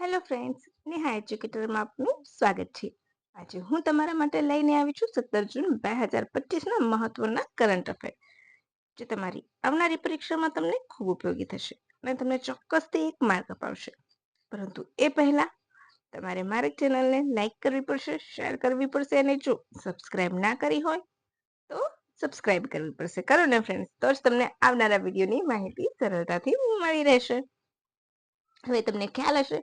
Hello friends, Neha એજ્યુકેટરમાં આપનું સ્વાગત છે. આજે હું તમારા માટે લઈને આવી છું 17 જૂન 2025ના મહત્વના કરંટ અફેર, જે તમારી આવનારી પરીક્ષામાં તમને ખૂબ ઉપયોગી થશે અને તમને ચોક્કસથી એક માર્ક અપાવશે. પરંતુ એ પહેલા તમારે મારી ચેનલને લાઈક કરવી પડશે, શેર કરવી પડશે અને જો સબસ્ક્રાઇબ ના કરી હોય તો સબસ્ક્રાઇબ કરવી પડશે. કરો ને ફ્રેન્ડ્સ, તો જ તમને આવનારા વિડીયોની માહિતી સરળતાથી મળી રહેશે. હવે તમને ખ્યાલ હશે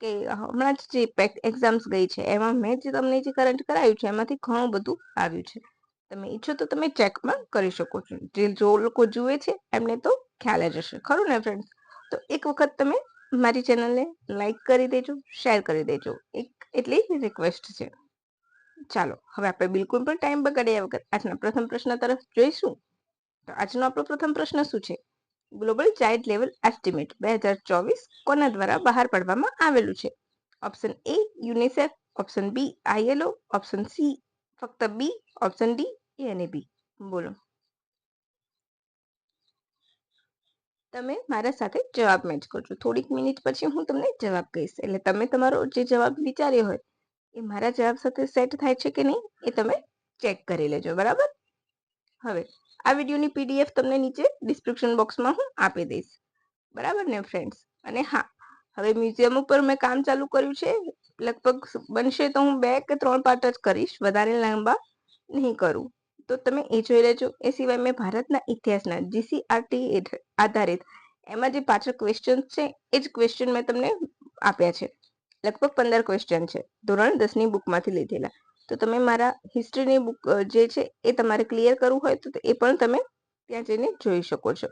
કે હમણાં જ જે એક્ઝામ્સ ગઈ છે એમાં મેં જે તમને જે કરંટ કરાવ્યું છે એમાંથી ઘણું બધું આવ્યું છે. તમે ઈચ્છો તો તમે ચેક પણ કરી શકો છો. જો લોકો જુએ છે એમને તો ખ્યાલ જ હશે, ખરું ને ફ્રેન્ડ્સ? તો એક વખત તમે મારી ચેનલને લાઈક કરી દેજો, શેર કરી દેજો, એક એટલી રિક્વેસ્ટ છે. ચાલો હવે આપણે બિલકુલ પણ ટાઈમ બગાડ્યા વગર આજના પ્રથમ પ્રશ્ન તરફ જોઈશું. તો આજનો આપણો પ્રથમ પ્રશ્ન શું છે? ગ્લોબલ ચાઇલ્ડ લેવલ એસ્ટિમેટ 2024 કોના દ્વારા બહાર પાડવામાં આવેલું છે? Option A UNICEF, option B ILO, option C ફક્ત બી, ઓપ્શન ડી એ અને બી. બોલો. તમે મારા સાથે જવાબ મેચ કરજો. થોડીક મિનિટ પછી હું તમને જવાબ કહીશ, એટલે તમે તમારો જે જવાબ વિચાર્યો હોય એ મારા જવાબ સાથે સેટ થાય છે કે નહીં એ તમે ચેક કરી લેજો, બરાબર? હવે આ વિડીયોની પીડીએફ તમને નીચે ડિસ્ક્રિપ્શન બોક્સમાં હું આપી દઈશ, બરાબર ને ફ્રેન્ડ્સ? અને હા, હવે મ્યુઝિયમ ઉપર મેં કામ ચાલુ કર્યું છે. લગભગ બનશે તો હું 2 કે 3 પાર્ટ જ કરીશ, વધારે લાંબા નહીં કરું. તો તમે એ જોઈ લેજો. એ સિવાય મેં ભારતના ઇતિહાસના જીસીઆરટી આધારિત એમાં જે પાછળ ક્વેશ્ચન છે એ જ ક્વેશ્ચન મેં તમને આપ્યા છે. લગભગ 15 ક્વેશ્ચન છે, ધોરણ 10ની બુકમાંથી લીધેલા. તો તમે મારા હિસ્ટ્રીની બુક જે છે એ તમારે ક્લિયર કરવું હોય તો એ પણ તમે ત્યાં જઈને જોઈ શકો છો.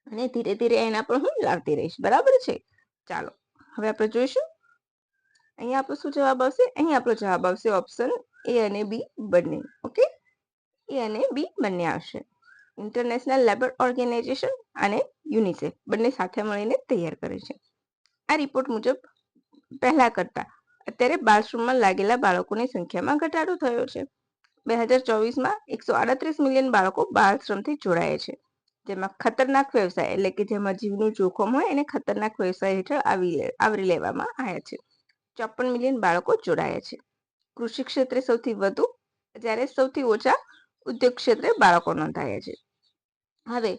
અને ધીરે ધીરે એના પર હું લાવતી રહીશ, બરાબર છે? ચાલો હવે આપણે જોઈશું. અહીંયા આપણો શું જવાબ આવશે? અહીં આપણો જવાબ આવશે ઓપ્શન એ અને બી બંને. ઓકે, એ અને બી બંને આવશે. ઇન્ટરનેશનલ લેબર ઓર્ગેનાઇઝેશન અને યુનિસેફ બંને સાથે મળીને તૈયાર કરે છે. આ રિપોર્ટ મુજબ પહેલા કરતા અત્યારે બાથરૂમમાં લાગેલા બાળકોની સંખ્યામાં ઘટાડો થયો છે. 2024માં 138 મિલિયન બાળકો બાળશ્રમથી જોડાયા છે, જેમાં ખતરનાક વ્યવસાય એટલે કે જેમાં જીવનું જોખમ હોય એને ખતરનાક વ્યવસાય હેઠળ આવરી લેવામાં આવ્યા છે. 54 મિલિયન બાળકો જોડાયા છે. કૃષિ ક્ષેત્રે સૌથી વધુ, જ્યારે સૌથી ઓછા ઉદ્યોગ ક્ષેત્રે બાળકો નોંધાયા છે. હવે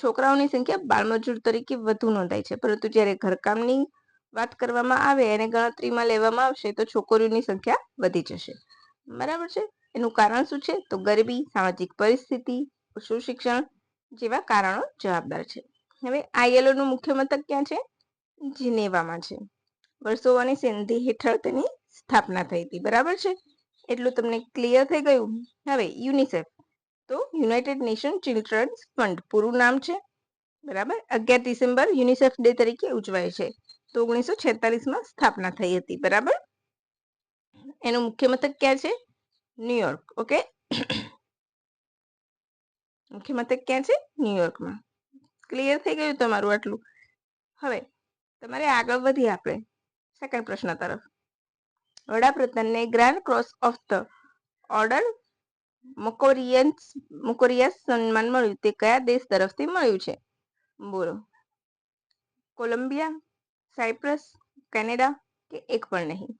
છોકરાઓની સંખ્યા બાળમજૂર તરીકે વધુ નોંધાય છે, પરંતુ જ્યારે ઘરકામની વાત કરવામાં આવે અને ગણતરીમાં લેવામાં આવશે તો છોકરીઓની સંખ્યા વધી જશે, બરાબર છે? એનું કારણ શું છે? તો ગરીબી, સામાજિક પરિસ્થિતિ, ઓછું શિક્ષણ જેવા કારણો જવાબદાર છે. હવે આઈએલઓ નું મુખ્ય મથક ક્યાં છે? જીનેવામાં છે. વર્ષોવાની સંધિ હેઠળ તેની સ્થાપના થઈ હતી, બરાબર છે? એટલું તમને ક્લિયર થઈ ગયું. હવે યુનિસેફ તો યુનાઇટેડ નેશન ચિલ્ડ્રન્સ ફંડ પૂરું નામ છે, બરાબર? 11 ડિસેમ્બર યુનિસેફ ડે તરીકે ઉજવાય છે. તો 1946માં સ્થાપના થઈ હતી, બરાબર? એનું મુખ્ય મથક ક્યાં છે? ન્યુયોર્ક. ઓકે, મુખ્ય મથક ક્યાં છે? ન્યુયોર્કમાં. ક્લિયર થઈ ગયું તમારું આટલું? હવે તમારે આગળ વધીએ આપણે સેકન્ડ પ્રશ્ન તરફ. વડાપ્રધાનને grand cross of the order Makarios સન્માન મળ્યું તે કયા દેશ તરફથી મળ્યું છે? બોલો. કોલંબિયા, સાયપ્રસ, કેનેડા કે એક પણ નહીં?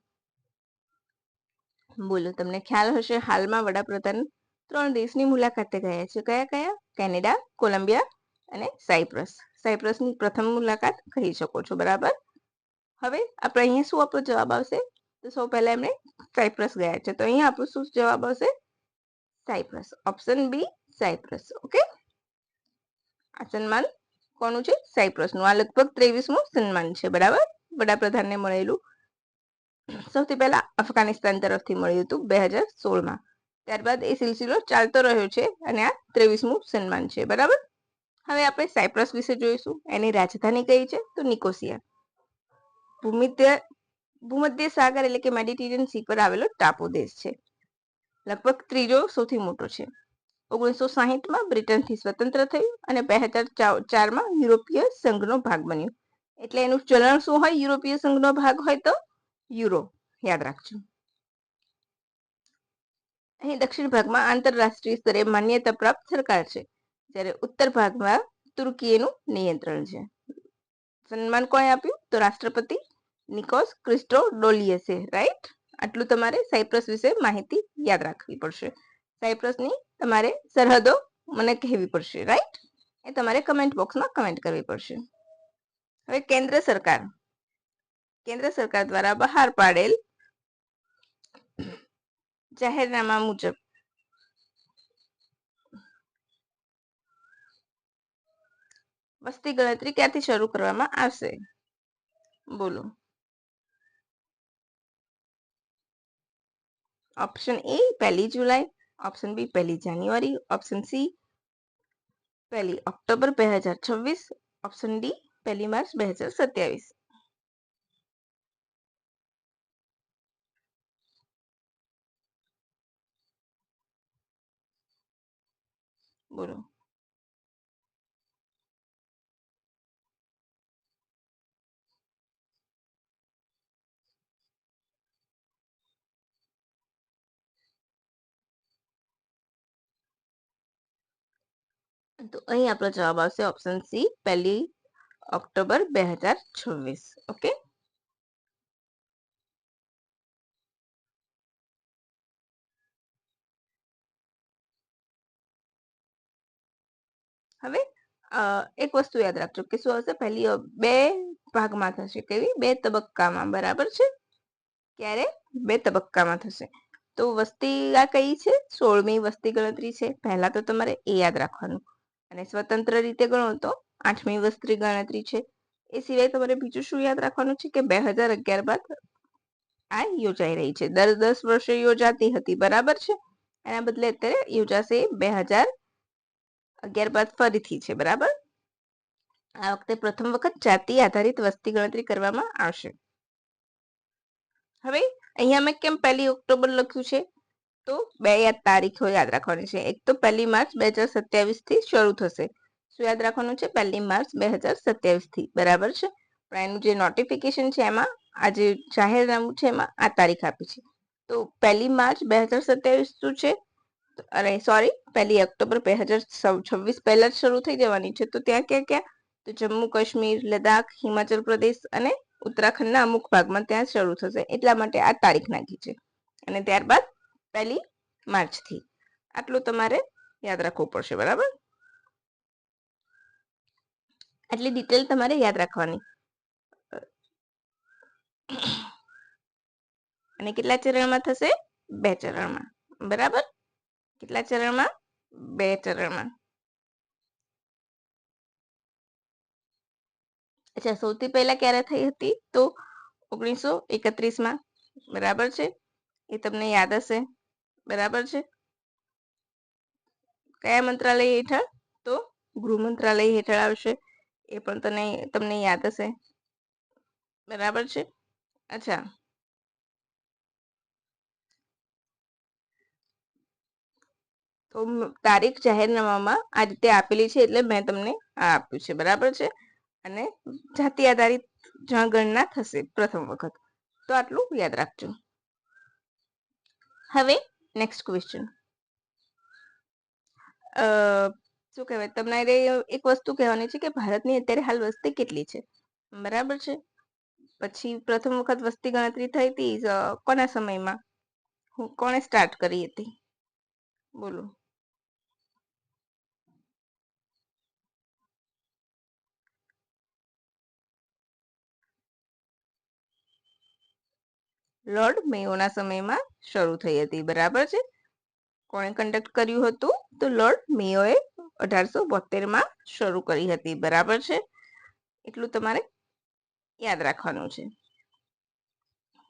બોલો. તમને ખ્યાલ હશે હાલમાં વડાપ્રધાન 3 દેશની મુલાકાતે ગયા છે. કયા કયા? કેનેડા, કોલંબિયા અને સાયપ્રસ. સાયપ્રસની પ્રથમ મુલાકાત કહી શકો છો, બરાબર? હવે આપણે અહીંયા શું આપણો જવાબ આવશે? તો સૌ પહેલા એમણે સાયપ્રસ ગયા છે, તો અહીંયા આપણો શું જવાબ આવશે? Cyprus. Option B Cyprus. Okay, આ સન્માન કોનું છે? સાયપ્રસનું. આ લગભગ 23મું સન્માન છે, બરાબર? વડાપ્રધાનને મળેલું. સૌથી પહેલા અફઘાનિસ્તાન તરફથી મળ્યું હતું 2016માં. ત્યારબાદ એ સિલસિલો ચાલતો રહ્યો છે અને આ 23મું સન્માન છે, બરાબર? હવે આપણે સાયપ્રસ વિશે જોઈશું. એની રાજધાની કઈ છે? તો નિકોસિયા. ભૂમધ્ય સાગર એટલે કે મેડિટેરિયન સી પર આવેલો ટાપુ દેશ છે. લગભગ ત્રીજો સૌથી મોટો છે. 1960માં બ્રિટનથી સ્વતંત્ર થયું અને 2004માં યુરોપીય સંઘનો ભાગ બન્યું. એટલે એનું ચલણ શું હોય? યુરોપીય સંઘનો ભાગ હોય તો યુરો, યાદ રાખજો. અહીં દક્ષિણ ભાગમાં આંતરરાષ્ટ્રીય સ્તરે માન્યતા પ્રાપ્ત સરકાર છે, જ્યારે ઉત્તર ભાગમાં તુર્કીનું નિયંત્રણ છે. સન્માન કોણે આપ્યું? તો રાષ્ટ્રપતિ નિકોસ ક્રિસ્ટોડોલિયસે, રાઈટ? આટલું તમારે સાયપ્રસ વિશે માહિતી યાદ રાખવી પડશે. સાયપ્રસની તમારે સરહદો મને કહેવી પડશે, રાઈટ? એ તમારે કમેન્ટ બોક્સમાં કમેન્ટ કરવી પડશે. હવે કેન્દ્ર સરકાર દ્વારા બહાર પાડેલ જાહેરનામા મુજબ વસ્તી ગણતરી ક્યાંથી શરૂ કરવામાં આવશે? બોલો. Option A 1 July, option B 1 January, option C 1 October 2026, option D 1 March 2027. બોલો. તો અહીં આપણો જવાબ આવશે ઓપ્શન સી 1 ઓક્ટોબર 2026. ઓકે. હવે એક વસ્તુ યાદ રાખજો કે શું હશે, પહેલી 2 ભાગમાં થશે. કેવી? 2 તબક્કામાં, બરાબર છે? ક્યારે? 2 તબક્કામાં થશે. તો વસ્તી આ કઈ છે? 16મી વસ્તી ગણતરી છે. પહેલા તો તમારે એ યાદ રાખવાનું. અને સ્વતંત્ર રીતે ગણો તો 8મી વસ્તી ગણતરી છે. એ સિવાય તમારે બીજું શું યાદ રાખવાનું છે કે 2011 બાદ આ યોજાઈ રહી છે. દર 10 વર્ષે યોજાતી હતી, બરાબર છે? એના બદલે અત્યારે યોજાશે 2011 બાદ ફરીથી છે, બરાબર? આ વખતે પ્રથમ વખત જાતિ આધારિત વસ્તી ગણતરી કરવામાં આવશે. હવે અહીંયા મેં કેમ 1 ઓક્ટોબર લખ્યું છે? તો 2 તારીખો યાદ રાખવાની છે. એક તો 1 માર્ચ 2027 થી શરૂ થશે. શું યાદ રાખવાનું છે? 1 માર્ચ 2027 થી, બરાબર છે? પણ એનું જે નોટિફિકેશન છે એમાં આ જે જાહેરનામું છે એમાં આ તારીખ આપી છે. તો 1 માર્ચ 2027 શું છે? અરે સોરી, 1 ઓક્ટોબર 2026 પહેલા જ શરૂ થઈ જવાની છે. તો ત્યાં ક્યાં? તો જમ્મુ કાશ્મીર, લદ્દાખ, હિમાચલ પ્રદેશ અને ઉત્તરાખંડના અમુક ભાગમાં ત્યાં શરૂ થશે. એટલા માટે આ તારીખ નાખી છે. અને ત્યારબાદ 1 માર્ચથી. આટલું તમારે યાદ રાખવું પડશે, બરાબર? આટલી ડિટેલ તમારે યાદ રાખવાની. અને કેટલા ચરણમાં થશે? 2 ચરણમાં, બરાબર? કેટલા ચરણમાં? 2 ચરણમાં. અચ્છા, સૌથી પહેલા ક્યારે થઈ હતી? તો 1931માં, બરાબર છે? એ તમને યાદ હશે, બરાબર છે? કયા મંત્રાલય હેઠળ? તો ગૃહ મંત્રાલય હેઠળ આવશે. એ પણ તમને યાદ હશે, બરાબર છે? અચ્છા, તો તારીખ જાહેરનામામાં આ રીતે આપેલી છે એટલે મેં તમને આ આપ્યું છે, બરાબર છે? અને જાતિ આધારિત જનગણના થશે પ્રથમ વખત. તો આટલું યાદ રાખજો. હવે નેક્સ્ટ ક્વેશ્ચન. શું કહેવાય, તમારે એક વસ્તુ કહેવાની છે કે ભારતની અત્યારે હાલ વસ્તી કેટલી છે, બરાબર છે? પછી પ્રથમ વખત વસ્તી ગણતરી થઈ હતી કોના સમયમાં? કોણે સ્ટાર્ટ કરી હતી? બોલો. લોર્ડ મેયોના સમયમાં શરૂ થઈ હતી, બરાબર છે? કોણે કન્ડક્ટ કર્યું હતું? તો લોર્ડ મેયોએ 1872માં શરૂ કરી હતી, બરાબર છે? એટલું તમારે યાદ રાખવાનું છે.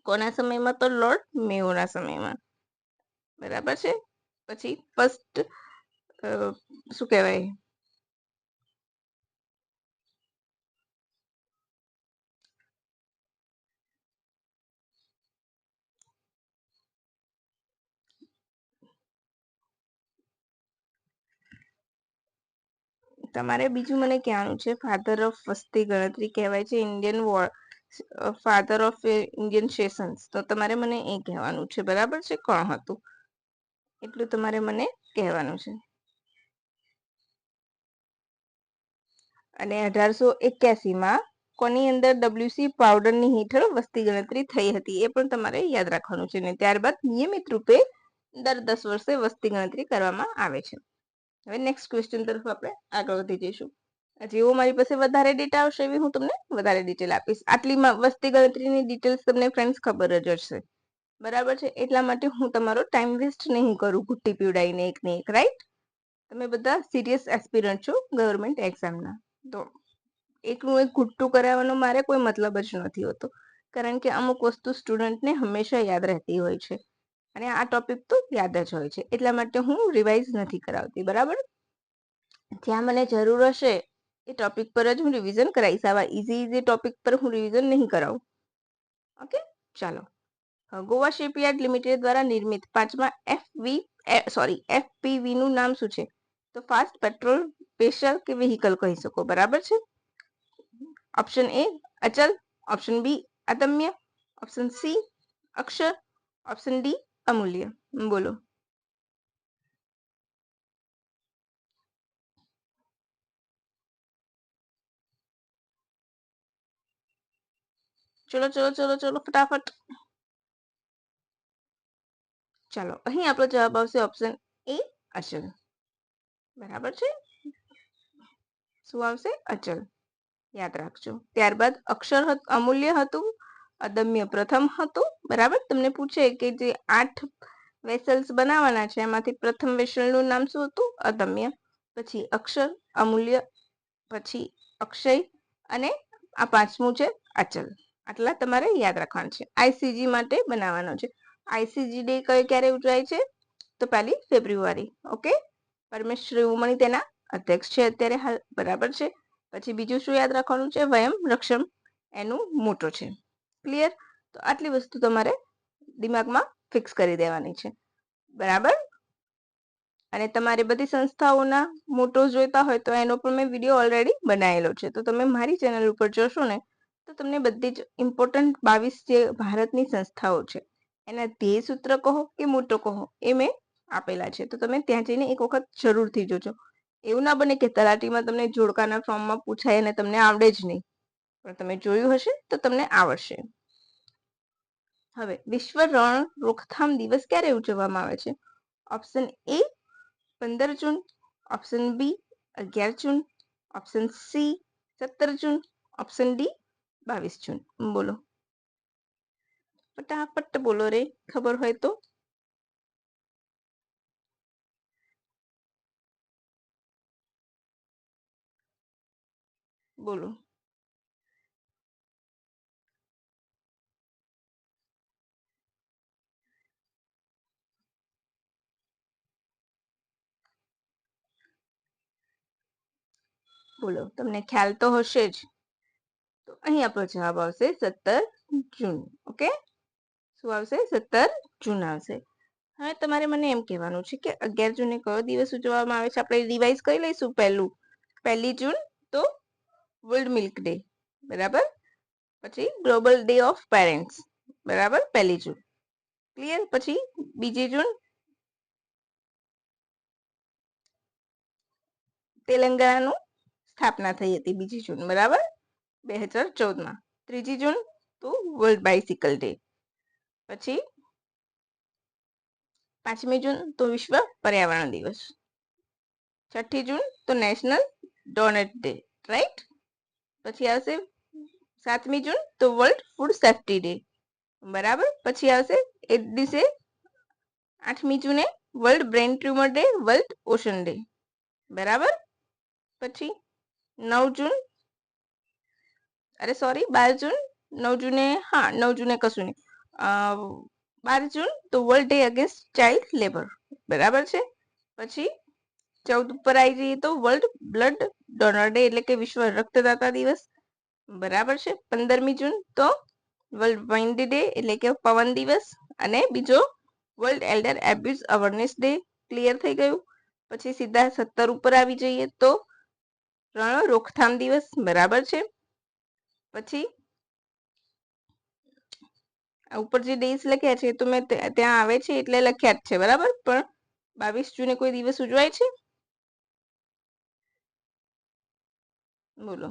કોના સમયમાં? તો લોર્ડ મેયોના સમયમાં, બરાબર છે? પછી ફર્સ્ટ શું કહેવાય, તમારે બીજું મને કહેવાનું છે, ફાધર ઓફ વસ્તી ગણતરી કહેવાય છે Indian father of Indian sessions. તો તમારે મને એ કહેવાનું છે, બરાબર છે? કોણ હતું એટલું તમારે મને કહેવાનું છે. અને 1881માં કોની અંદર WC પાવડરની હેઠળ વસ્તી ગણતરી થઈ હતી એ પણ તમારે યાદ રાખવાનું છે. ને ત્યારબાદ નિયમિત રૂપે દર 10 વર્ષે વસ્તી ગણતરી કરવામાં આવે છે. હવે નેક્સ્ટ ક્વેશ્ચન તરફ આપણે આગળ વધી જઈશું. જેવો મારી પાસે વધારે ડેટા આવશે એવી હું તમને વધારે ડિટેલ આપીશ. આટલી વસ્તી ગણતરીની ડિટેલ્સ તમને ફ્રેન્ડ્સ ખબર જ હશે, બરાબર છે. એટલા માટે હું તમારો ટાઈમ વેસ્ટ નહીં કરું ઘૂંટી પીવડાવીને એક ને એક, રાઈટ? તમે બધા સિરિયસ એસ્પિરન્ટ છો ગવર્મેન્ટ એક્ઝામના, તો એકનું એક ઘૂંટું કરાવવાનો મારે કોઈ મતલબ જ નથી હોતો, કારણ કે અમુક વસ્તુ સ્ટુડન્ટને હંમેશા યાદ રહેતી હોય છે અને આ ટોપિક તો યાદ જ હોય છે. એટલા માટે હું રિવાઇઝ નથી કરાવતી, બરાબર? જ્યાં મને જરૂર હશે એ ટોપિક પર જ હું રિવિઝન કરાવીશ. આવા ઇઝી ટોપિક પર હું રિવિઝન નહીં કરાવું. ઓકે, ચાલો. ગોવા શિપયાર્ડ લિમિટેડ દ્વારા નિર્મિત 5મા FPV નું નામ શું છે? તો ફાસ્ટ પેટ્રોલ વેસલ કે વ્હીકલ કહી શકો, બરાબર છે. Option A Achal, option B Adamya, option C Akshar, option D Amulya. બોલો. ચલો ચલો ચલો ચલો ફટાફટ. ચાલો, અહીં આપણો જવાબ આવશે ઓપ્શન એ અચલ, બરાબર છે. શું આવશે? અચલ, યાદ રાખજો. ત્યારબાદ અક્ષર અમૂલ્ય હતું, અદમ્ય પ્રથમ હતું, બરાબર. તમને પૂછે કે જે 8 વેસલ્સ બનાવવાના છે એમાંથી પ્રથમ વેસલનું નામ શું હતું? અદમ્ય. પછી અક્ષર, અમૂલ્ય, પછી અક્ષય અને આ 5મું છે અચલ. આટલા તમારે યાદ રાખવાનું છે. ICG માટે બનાવવાનો છે. ICG ડે ક્યારે ઉજવાય છે? તો 1 ફેબ્રુઆરી. ઓકે, પરમેશ્વરી ઉમણી તેના અધ્યક્ષ છે અત્યારે હાલ, બરાબર છે. પછી બીજું શું યાદ રાખવાનું છે? વયમ રક્ષમ એનું મોટો છે. ક્લિયર? તો આટલી વસ્તુ તમારે દિમાગમાં ફિક્સ કરી દેવાની છે, બરાબર. અને તમારે બધી સંસ્થાઓના મોટો જોઈતા હોય તો એનો પણ મેં વિડીયો ઓલરેડી બનાવેલો છે, તો તમે મારી ચેનલ ઉપર જોશો ને તો તમને બધી જ ઇમ્પોર્ટન્ટ 22 જે ભારતની સંસ્થાઓ છે એના ધ્યેય સૂત્ર કહો કે મોટો કહો એ મેં આપેલા છે, તો તમે ત્યાં જઈને એક વખત જરૂરથી જોજો. એવું ના બને કે તલાટીમાં તમને જોડકાના ફોર્મમાં પૂછાય અને તમને આવડે જ નહીં, પણ તમે જોયું હશે તો તમને આવડશે. હવે વિશ્વ રણ રોકથામ દિવસ ક્યારે ઉજવવામાં આવે છે? Option A 15 June, option B 11 June, option C 17 June, option D 22 June. બોલો ફટાફટ બોલો રે, ખબર હોય તો. બોલો. બોલો, તમને ખ્યાલ તો હશે જ. તો અહીં આપણો જવાબ આવશે 17 જૂન. ઓકે, શું આવશે? 17 જૂન આવશે. હવે તમારે મને એમ કહેવાનું છે કે 11 જૂને કયો દિવસ ઉજવવામાં આવે છે? આપણે રિવાઇઝ કરી લઈશું. 1 જૂન તો વર્લ્ડ મિલ્ક ડે, બરાબર. પછી ગ્લોબલ ડે ઓફ પેરેન્ટ્સ, બરાબર, 1 જૂન. ક્લિયર? પછી 2 જૂન તેલંગાણાનું સ્થાપના થઈ હતી, 2 જૂન, બરાબર, 2014માં. 3 જૂન તો વર્લ્ડ બાઇસિકલ ડે. પછી 5મી જૂન તો વિશ્વ પર્યાવરણ દિવસ. 6 જૂન તો નેશનલ ડોનટ ડે, રાઈટ. પછી આવશે 7મી જૂન તો વર્લ્ડ ફૂડ સેફ્ટી ડે, બરાબર. પછી આવશે એ દિવસે 8મી જૂને world brain tumour day, world ocean day, બરાબર. પછી 9 જૂન, અરે સોરી 12 જૂન, 9 જૂને, હા 9 જૂને કશું નહીં, 12 જૂન તો world day against child labour, બરાબર છે. પછી 14 ઉપર આવી જઈએ તો વર્લ્ડ બ્લડ ડોનર ડે એટલે કે વિશ્વ રક્તદાતા દિવસ, બરાબર છે. 15મી જૂન તો વર્લ્ડ વાઇન્ડ ડે એટલે કે પવન દિવસ, અને બીજો world elder abuse awareness day. Clear થઈ ગયું? પછી સીધા 17 ઉપર આવી જઈએ તો રણ રોકથામ દિવસ, બરાબર છે. પછી ઉપર જે ડેઝ લખ્યા છે તો મેં ત્યાં આવે છે એટલે લખ્યા જ છે, બરાબર. પણ 22 જૂને કોઈ દિવસ ઉજવાય છે? બોલો.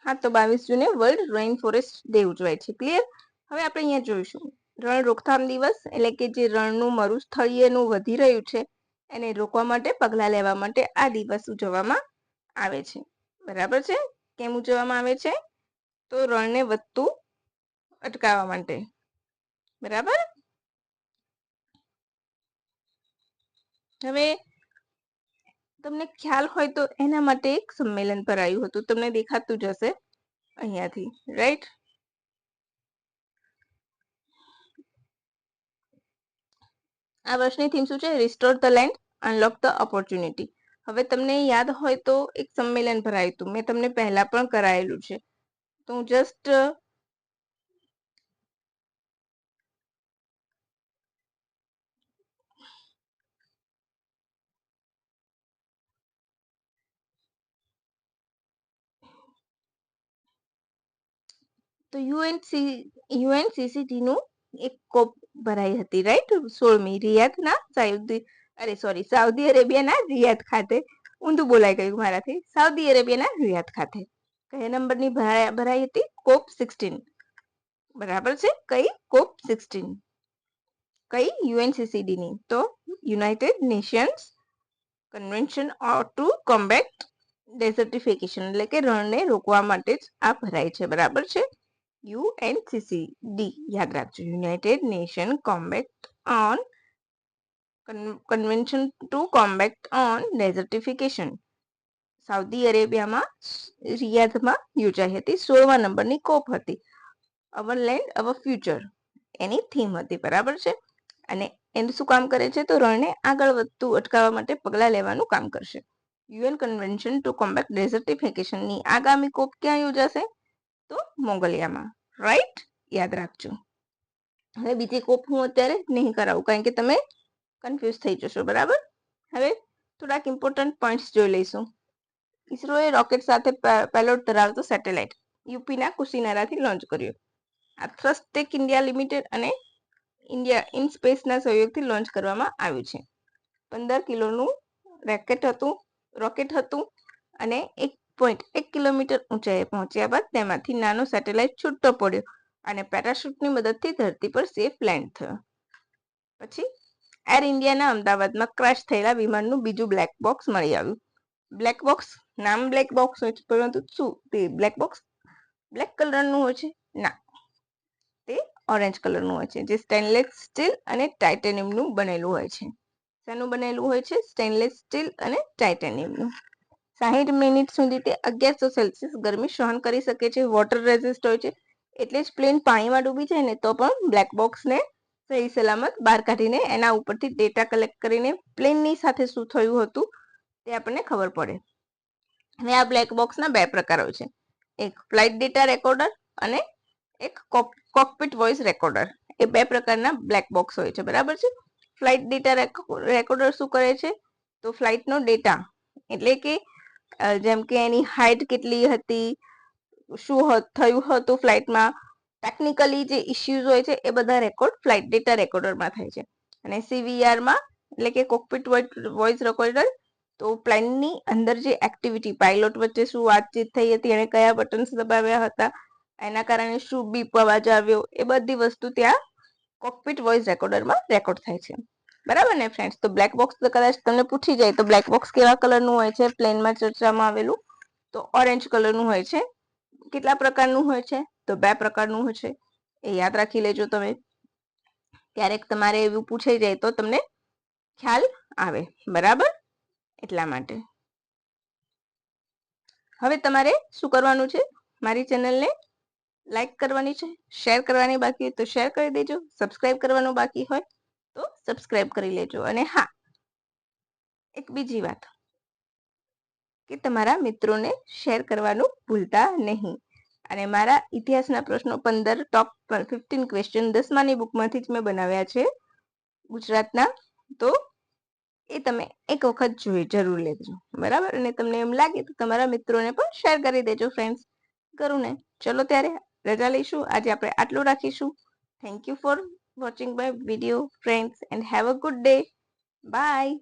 હા, તો 22 જૂને વર્લ્ડ રેઇન ફોરેસ્ટ ડે ઉજવાય છે. ક્લિયર? હવે આપણે અહીંયા જોઈશું રણ રોકથામ દિવસ, એટલે કે જે રણનું મરુસ્થળીયનું વધી રહ્યું છે એને રોકવા માટે પગલાં લેવા માટે આ દિવસ ઉજવવામાં આવે છે. બરાબર છે? કેમ ઉજવવામાં આવે છે? તો રણને વધતું અટકાવવા માટે. બરાબર? હવે તમને ખ્યાલ હોય તો એના માટે એક સંમેલન ભરાયું હતું. તમને દેખાતું જ હશે અહીંયાથી, રાઈટ? આ વર્ષની થીમ શું છે? Restore the land, unlock the opportunity. હવે તમને યાદ હોય તો એક સંમેલન ભરાયું હતું. મેં તમને પહેલા પણ કરાયેલું છે. તો હું જસ્ટ તો યુએનસીસીટી નું એક કોપ ભરાઈ હતી, રાઈટ? 16મી રિયાદના સાઉદી અરેબિયાના રિયાદ ખાતે. ઊંધું બોલાઈ ગયું મારાથી. સાઉદી અરેબિયાના રિયાદ ખાતે. કયા નંબરની ભરાઈ હતી? કોપ 16. બરાબર છે? કઈ? કોપ 16. કઈ? યુએનસીસીડી ની. તો united nations convention to combat desertification, એટલે કે રણને રોકવા માટે જ આ ભરાય છે. બરાબર છે? યુએનસીસીડી યાદ રાખજો. United nation convention to combat on desertification. Saudi અરેબિયામાં રિયાદમાં યોજાઈ હતી. 16મા નંબરની કોપ હતી. અવર લેન્ડ અવર ફ્યુચર એની થીમ હતી. બરાબર છે? અને એનું શું કામ કરે છે? તો રણને આગળ વધતું અટકાવવા માટે પગલાં લેવાનું કામ કરશે. યુએન કન્વેન્શન ટુ કોમ્બેટ ડેઝર્ટિફિકેશનની આગામી કોપ ક્યાં યોજાશે? તો મોંગોલિયામાં, રાઈટ? યાદ રાખજો. હવે બીજી કોપ હું અત્યારે નહીં કરાવું, કારણ કે તમે કન્ફ્યુઝ થઈ જશો. બરાબર? હવે થોડાક ઇમ્પોર્ટન્ટ પોઈન્ટ્સ જોઈ લઈશું. ઇસરોએ રોકેટ સાથે પેલોડ ધરાવતો સેટેલાઇટ યુપીના કુશીનગરથી લોન્ચ કર્યો. આ થ્રસ્ટેક ઇન્ડિયા લિમિટેડ અને ઇન્ડિયા ઇન સ્પેસના સહયોગથી લોન્ચ કરવામાં આવ્યું છે. 15 કિલોનું રોકેટ હતું અને 1.1 કિલોમીટર ઊંચાઈએ પહોંચ્યા બાદ તેમાંથી નાનો સેટેલાઇટ છૂટો પડ્યો અને પેરાશૂટની મદદથી ધરતી પર સેફ લેન્ડ થયો. પછી એર ઇન્ડિયાના અમદાવાદમાં ક્રેશ થયેલા વિમાનનું બીજું બ્લેક બોક્સ મળી આવ્યું. બ્લેક બોક્સ, નામ બ્લેક બોક્સ હોય છે, પરંતુ શું તે બ્લેક બોક્સ બ્લેક કલરનું હોય છે? ના, તે ઓરેન્જ કલરનું હોય છે, જે સ્ટેનલેસ સ્ટીલ અને ટાઇટેનિયમનું બનેલું હોય છે. શેનું બનેલું હોય છે? સ્ટેનલેસ સ્ટીલ અને ટાઇટેનિયમનું. 60 મિનિટ સુધી તે 1100 સેલ્સિયસ ગરમી સહન કરી શકે છે. વોટર રેઝિસ્ટ હોય છે, એટલે જ પ્લેન પાણીમાં ડૂબી જાય ને તો પણ બ્લેક બોક્સને સહી સલામત બહાર કાઢીને એના ઉપરથી ડેટા કલેક્ટ કરીને પ્લેનની સાથે શું થયું હતું તે આપણને ખબર પડે. અને આ બ્લેક બોક્સના બે પ્રકાર હોય છે. એક ફ્લાઇટ ડેટા રેકોર્ડર અને એક કોકપિટ વોઇસ રેકોર્ડર. એ બે પ્રકારના બ્લેક બોક્સ હોય છે. બરાબર છે? ફ્લાઇટ ડેટા રેકોર્ડર શું કરે છે? તો ફ્લાઇટનો ડેટા, એટલે કે જેમ કે એની હાઇટ કેટલી હતી, શું થયું હતું ફ્લાઇટમાં, ટેકનિકલી જે ઇશ્યુઝ હોય છે એ બધા રેકોર્ડ ફ્લાઇટ ડેટા રેકોર્ડરમાં થાય છે. અને સીવીઆરમાં, એટલે કે કોકપિટ વોઇસ રેકોર્ડર, તો પ્લેનની અંદર જે એક્ટિવિટી, પાયલોટ વચ્ચે શું વાતચીત થઈ હતી, એને કયા બટન્સ દબાવ્યા હતા, એના કારણે શું બીપ અવાજ આવ્યો, એ બધી વસ્તુ ત્યાં કોકપિટ વોઇસ રેકોર્ડરમાં રેકોર્ડ થાય છે. બરાબર ને ફ્રેન્ડ્સ? તો બ્લેક બોક્સ કદાચ તમને પૂછી જાય તો બ્લેક બોક્સ કેવા કલરનું હોય છે? પ્લેનમાં ચર્ચામાં આવેલું તો ઓરેન્જ કલરનું હોય છે. કેટલા પ્રકારનું હોય છે? તો 2 પ્રકારનું હોય છે. એ યાદ રાખી લેજો તમે. ક્યારેક તમારે એવું પૂછાઈ જાય તો તમને ખ્યાલ આવે. બરાબર? એટલા માટે હવે તમારે શું કરવાનું છે? મારી ચેનલને લાઈક કરવાની છે, શેર કરવાની બાકી હોય તો શેર કરી દેજો, સબસ્ક્રાઇબ કરવાનું બાકી હોય તો સબસ્ક્રાઇબ કરી લેજો. અને હા, એક બીજી વાત કે તમારા મિત્રોને શેર કરવાનું ભૂલતા નહીં. અને મારા ઇતિહાસના પ્રશ્નો 15 ટોપ 15 ક્વેશ્ચન 10માની બુકમાંથી જ મેં બનાવ્યા છે ગુજરાતના. તો એ તમે એક વખત જરૂર લેજો. બરાબર? અને તમને એમ લાગે તો તમારા મિત્રોને પણ શેર કરી દેજો. ફ્રેન્ડ્સ, કરું ને? ચલો ત્યારે રજા લઈશું. આજે આપણે આટલું રાખીશું. Thank you for watching my video friends, and have a good day. By.